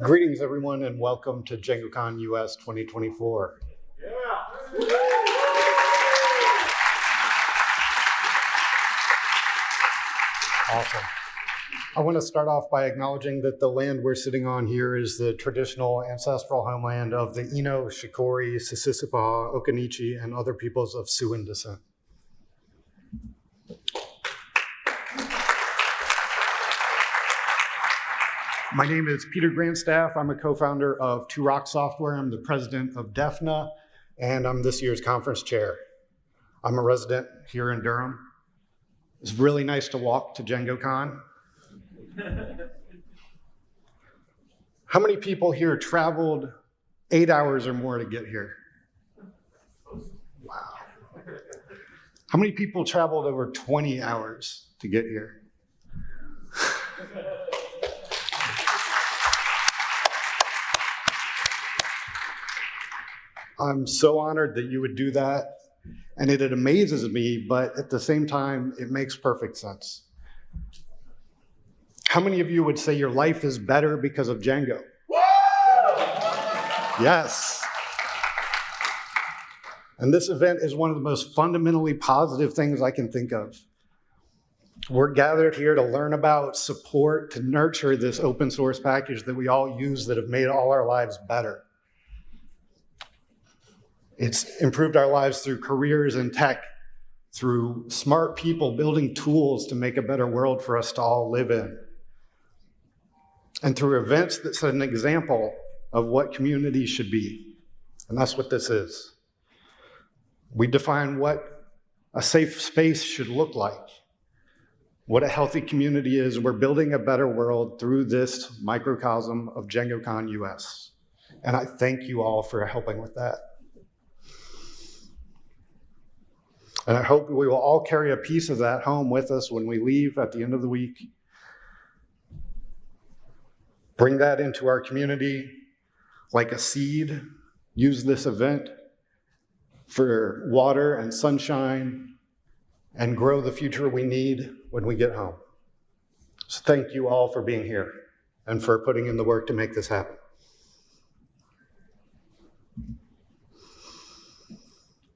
Greetings, everyone, and welcome to DjangoCon US 2024. Awesome. I want to start off by acknowledging that the land we're sitting on here is the traditional ancestral homeland of the Ino, Shikori, Sisisipaha, Okanichi, and other peoples of Siouan descent. My name is Peter Grandstaff. I'm a co-founder of Two Rock Software. I'm the president of DEFNA, and I'm this year's conference chair. I'm a resident here in Durham. It's really nice to walk to DjangoCon. How many people here traveled 8 hours or more to get here? Wow. How many people traveled over 20 hours to get here? I'm so honored that you would do that, and it amazes me, but at the same time, it makes perfect sense. How many of you would say your life is better because of Django? Yes. And this event is one of the most fundamentally positive things I can think of. We're gathered here to learn about, support, to nurture this open source package that we all use that have made all our lives better. It's improved our lives through careers in tech, through smart people building tools to make a better world for us to all live in, and through events that set an example of what community should be. And that's what this is. We define what a safe space should look like, what a healthy community is. We're building a better world through this microcosm of DjangoCon US. And I thank you all for helping with that. And I hope we will all carry a piece of that home with us when we leave at the end of the week. Bring that into our community like a seed. Use this event for water and sunshine and grow the future we need when we get home. So thank you all for being here and for putting in the work to make this happen.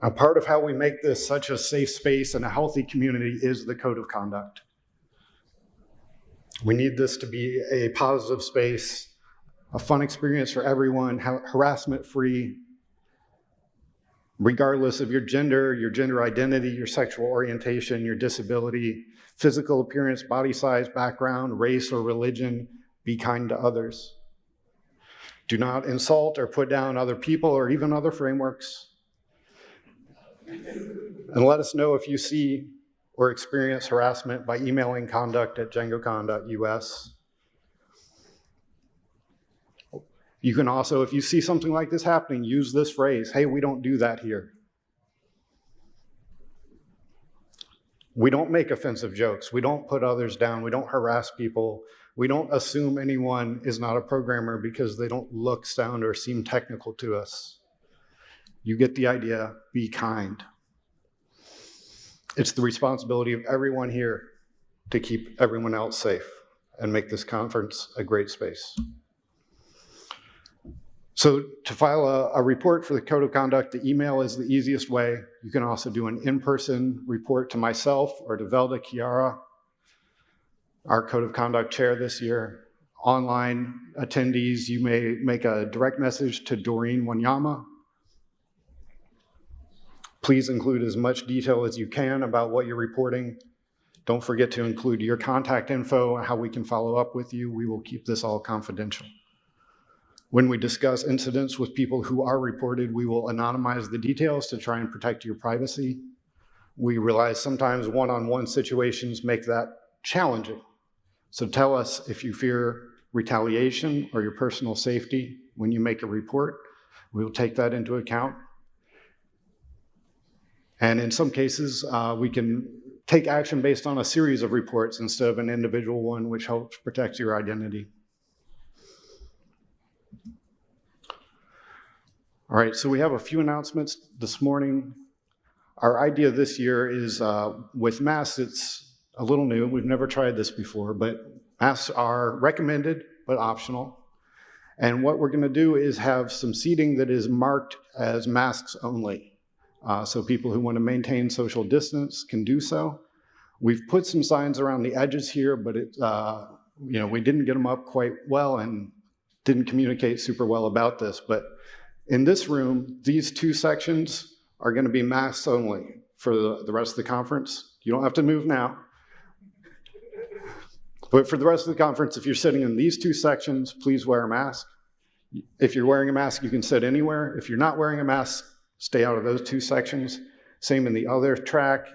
A part of how we make this such a safe space and a healthy community is the code of conduct. We need this to be a positive space, a fun experience for everyone, harassment-free, regardless of your gender identity, your sexual orientation, your disability, physical appearance, body size, background, race, or religion. Be kind to others. Do not insult or put down other people or even other frameworks. And let us know if you see or experience harassment by emailing conduct@djangocon.us. You can also, if you see something like this happening, use this phrase, hey, we don't do that here. We don't make offensive jokes. We don't put others down. We don't harass people. We don't assume anyone is not a programmer because they don't look, sound, or seem technical to us. You get the idea. Be kind. It's the responsibility of everyone here to keep everyone else safe and make this conference a great space. So to file a report for the code of conduct, the email is the easiest way. You can also do an in-person report to myself or to Velda Chiara, our code of conduct chair this year. Online attendees, you may make a direct message to Doreen Wanyama. Please include as much detail as you can about what you're reporting. Don't forget to include your contact info and how we can follow up with you. We will keep this all confidential. When we discuss incidents with people who are reported, we will anonymize the details to try and protect your privacy. We realize sometimes one-on-one situations make that challenging. So tell us if you fear retaliation or your personal safety when you make a report. We will take that into account. And in some cases, we can take action based on a series of reports instead of an individual one, which helps protect your identity. All right, so we have a few announcements this morning. Our idea this year is with masks, it's a little new. We've never tried this before, but masks are recommended but optional. And what we're going to do is have some seating that is marked as masks only. So people who want to maintain social distance can do so. We've put some signs around the edges here, but we didn't get them up quite well and didn't communicate super well about this. But in this room, these two sections are going to be masks only for the rest of the conference. You don't have to move now. But for the rest of the conference, if you're sitting in these two sections, please wear a mask. If you're wearing a mask, you can sit anywhere. If you're not wearing a mask, stay out of those two sections. Same in the other track.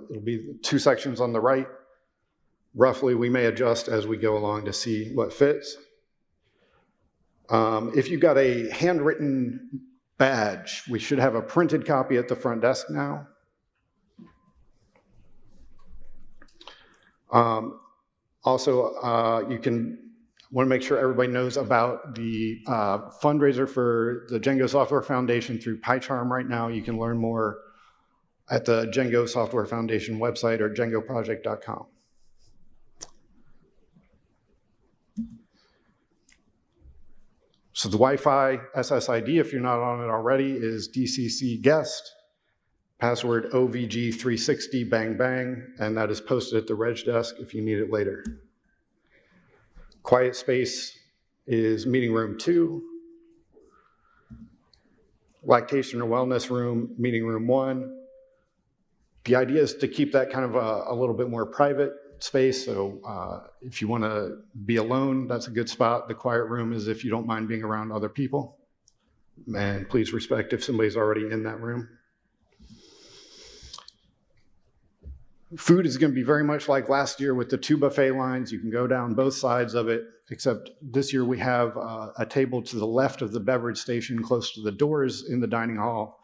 It'll be two sections on the right. Roughly, we may adjust as we go along to see what fits. If you've got a handwritten badge, we should have a printed copy at the front desk now. Also, you want to make sure everybody knows about the fundraiser for the Django Software Foundation through PyCharm right now. You can learn more at the Django Software Foundation website or djangoproject.com. So the Wi-Fi SSID, if you're not on it already, is DCC guest, password OVG360 bang bang, and that is posted at the reg desk if you need it later. Quiet space is meeting room 2. Lactation or wellness room, meeting room 1. The idea is to keep that kind of a little bit more private space, so if you want to be alone, that's a good spot. The quiet room is if you don't mind being around other people. And please respect if somebody's already in that room. Food is going to be very much like last year with the 2 buffet lines. You can go down both sides of it, except this year we have a table to the left of the beverage station close to the doors in the dining hall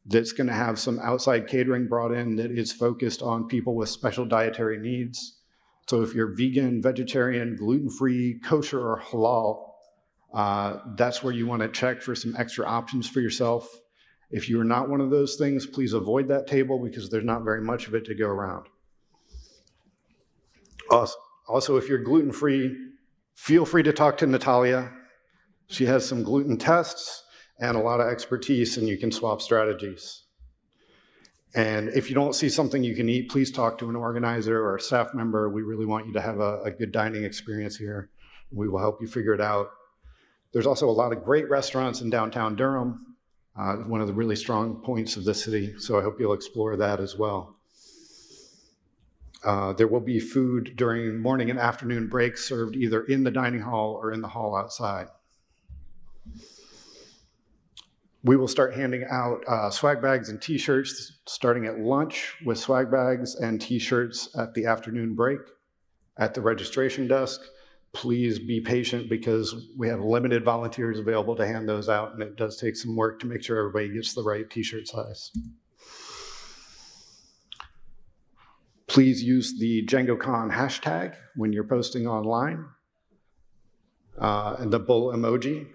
that's going to have some outside catering brought in that is focused on people with special dietary needs. So if you're vegan, vegetarian, gluten-free, kosher, or halal, that's where you want to check for some extra options for yourself. If you are not one of those things, please avoid that table because there's not very much of it to go around. Also, if you're gluten-free, feel free to talk to Natalia. She has some gluten tests and a lot of expertise, and you can swap strategies. And if you don't see something you can eat, please talk to an organizer or a staff member. We really want you to have a good dining experience here. We will help you figure it out. There's also a lot of great restaurants in downtown Durham, one of the really strong points of the city, so I hope you'll explore that as well. There will be food during morning and afternoon breaks served either in the dining hall or in the hall outside. We will start handing out swag bags and t-shirts starting at lunch with swag bags and t-shirts at the afternoon break at the registration desk. Please be patient because we have limited volunteers available to hand those out, and it does take some work to make sure everybody gets the right t-shirt size. Please use the DjangoCon hashtag when you're posting online, and the bull emoji.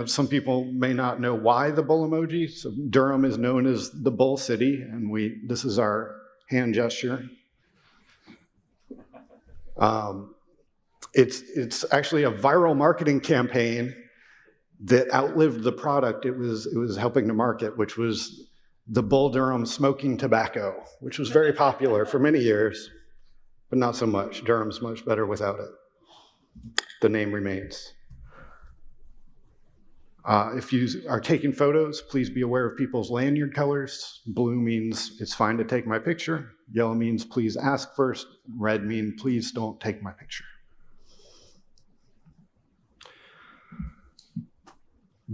Some people may not know why the bull emoji. So Durham is known as the Bull City, and this is our hand gesture. It's actually a viral marketing campaign that outlived the product it was helping to market, which was the Bull Durham smoking tobacco, which was very popular for many years, but not so much. Durham's much better without it. The name remains. If you are taking photos, please be aware of people's lanyard colors. Blue means it's fine to take my picture. Yellow means please ask first. Red means please don't take my picture.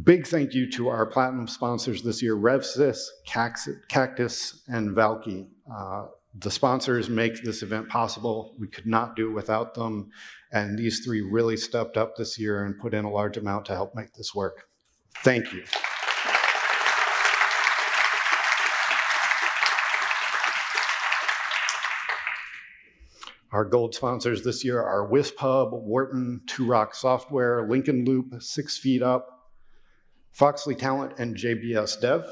Big thank you to our platinum sponsors this year, RevSys, Cactus, and Valky. The sponsors make this event possible. We could not do it without them. And these 3 really stepped up this year and put in a large amount to help make this work. Thank you. Our gold sponsors this year are Wisp Hub, Wharton, Two Rock Software, Lincoln Loop, 6 Feet Up, Foxley Talent, and JBS Dev.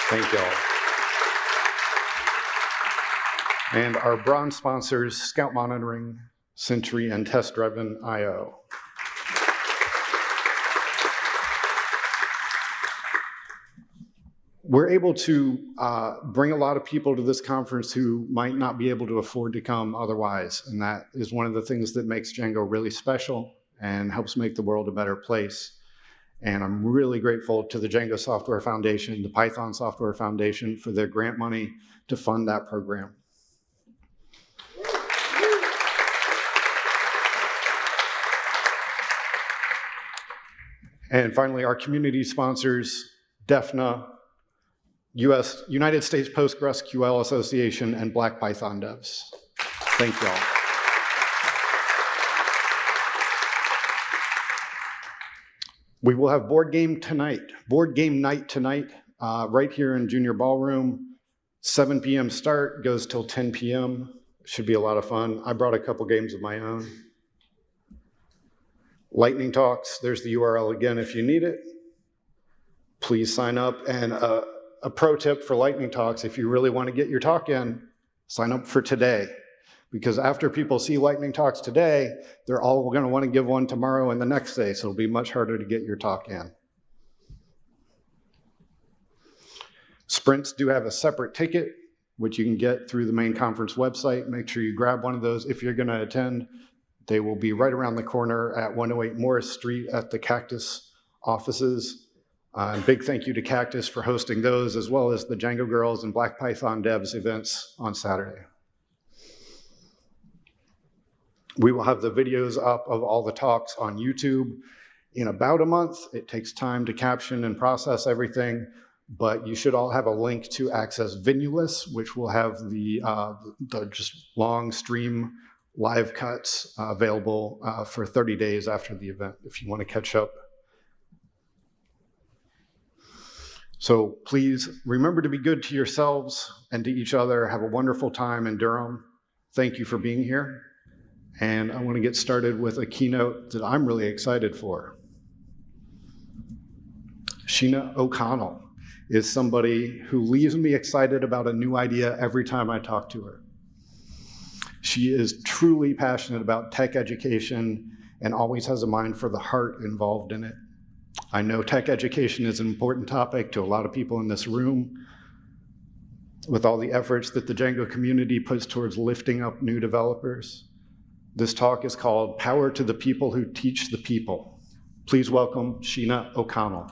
Thank y'all. And our bronze sponsors, Scout Monitoring, Sentry, and Test-Driven I/O. We're able to bring a lot of people to this conference who might not be able to afford to come otherwise, and that is one of the things that makes Django really special and helps make the world a better place. And I'm really grateful to the Django Software Foundation, the Python Software Foundation, for their grant money to fund that program. And finally, our community sponsors, DEFNA, United States PostgreSQL Association, and Black Python Devs. Thank you all. We will have board game night tonight, right here in Junior Ballroom. 7 p.m. start, goes till 10 p.m. Should be a lot of fun. I brought a couple games of my own. Lightning Talks, there's the URL again if you need it. Please sign up. And a pro tip for Lightning Talks, if you really want to get your talk in, sign up for today. Because after people see Lightning Talks today, they're all going to want to give one tomorrow and the next day, so it'll be much harder to get your talk in. Sprints do have a separate ticket, which you can get through the main conference website. Make sure you grab one of those if you're going to attend. They will be right around the corner at 108 Morris Street at the Cactus offices. And big thank you to Cactus for hosting those, as well as the Django Girls and Black Python Devs events on Saturday. We will have the videos up of all the talks on YouTube in about a month. It takes time to caption and process everything, but you should all have a link to access Vinulus, which will have the just long stream live cuts available for 30 days after the event if you want to catch up. So please remember to be good to yourselves and to each other. Have a wonderful time in Durham. Thank you for being here. And I want to get started with a keynote that I'm really excited for. Sheena O'Connell is somebody who leaves me excited about a new idea every time I talk to her. She is truly passionate about tech education and always has a mind for the heart involved in it. I know tech education is an important topic to a lot of people in this room. With all the efforts that the Django community puts towards lifting up new developers, this talk is called Power to the People Who Teach the People. Please welcome Sheena O'Connell.